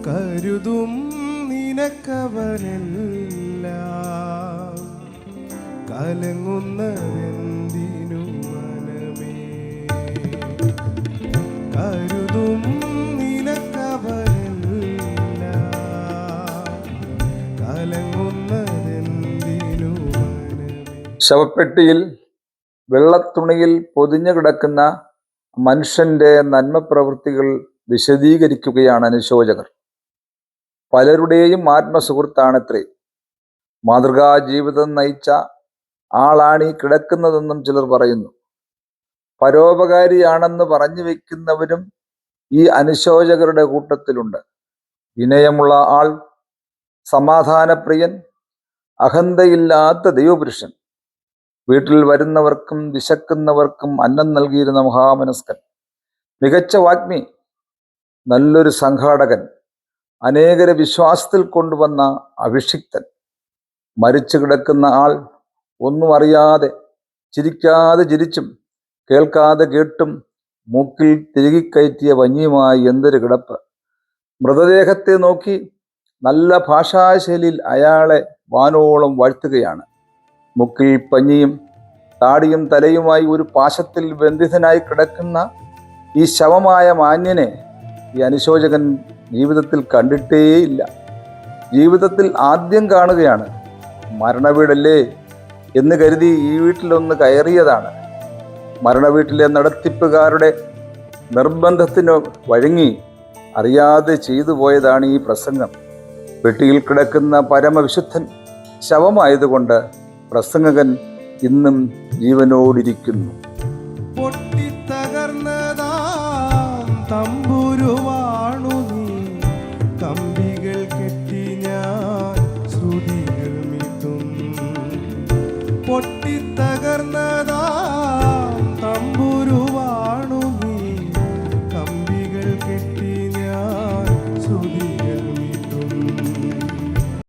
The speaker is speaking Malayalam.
കരുതും നിനക്കവനെല്ലാം കലങ്ങുന്നതെന്തിനു മനമേ കരുതും നിനക്കവനെല്ലാം കലങ്ങുന്നതെന്തിനു മനമേ. ശവപ്പെട്ടിയിൽ വെള്ളത്തുണിയിൽ പൊതിഞ്ഞു കിടക്കുന്ന മനുഷ്യന്റെ നന്മ പ്രവൃത്തികൾ വിശദീകരിക്കുകയാണ് അനുശോചകർ. പലരുടെയും ആത്മസുഹൃത്താണത്രേ. മാതൃകാ ജീവിതം നയിച്ച ആളാണ് ഈ കിടക്കുന്നതെന്നും ചിലർ പറയുന്നു. പരോപകാരിയാണെന്ന് പറഞ്ഞു വെക്കുന്നവരും ഈ അനുശോചകരുടെ കൂട്ടത്തിലുണ്ട്. വിനയമുള്ള ആൾ, സമാധാനപ്രിയൻ, അഹന്തയില്ലാത്ത ദൈവപുരുഷൻ, വീട്ടിൽ വരുന്നവർക്കും വിശക്കുന്നവർക്കും അന്നം നൽകിയിരുന്ന മഹാമനസ്കൻ, മികച്ച വാഗ്മി, നല്ലൊരു സംഘാടകൻ, അനേകരെ വിശ്വാസത്തിൽ കൊണ്ടുവന്ന അഭിഷിക്തൻ. മരിച്ചു കിടക്കുന്ന ആൾ ഒന്നും അറിയാതെ, ചിരിക്കാതെ ചിരിച്ചും കേൾക്കാതെ കേട്ടും മൂക്കിൽ തിരുകിക്കയറ്റിയ വഞ്ഞിയുമായി എന്തൊരു കിടപ്പ്. മൃതദേഹത്തെ നോക്കി നല്ല ഭാഷാശൈലിയിൽ അയാളെ വാനോളം വാഴ്ത്തുകയാണ്. മുക്കിൽ പഞ്ഞിയും താടിയും തലയുമായി ഒരു പാശത്തിൽ ബന്ധിതനായി കിടക്കുന്ന ഈ ശവമായ മാന്യനെ ഈ അനുശോചകൻ ജീവിതത്തിൽ കണ്ടിട്ടേയില്ല. ജീവിതത്തിൽ ആദ്യം കാണുകയാണ്. മരണവീടല്ലേ എന്ന് കരുതി ഈ വീട്ടിലൊന്ന് കയറിയതാണ്. മരണവീട്ടിലെ നടത്തിപ്പുകാരുടെ നിർബന്ധത്തിന് വഴങ്ങി അറിയാതെ ചെയ്തു പോയതാണ് ഈ പ്രസംഗം. പെട്ടിയിൽ കിടക്കുന്ന പരമവിശുദ്ധൻ ശവമായതുകൊണ്ട് പ്രസംഗകൻ ഇന്നും ജീവനോടിരിക്കുന്നു. പൊട്ടിത്തകർന്നതാം തമ്പുരുവാണു നീ, കമ്പികൾ കെട്ടി ഞാൻ ശ്രുതികൾ മീട്ടും. പൊട്ടിത്തകർന്നതാം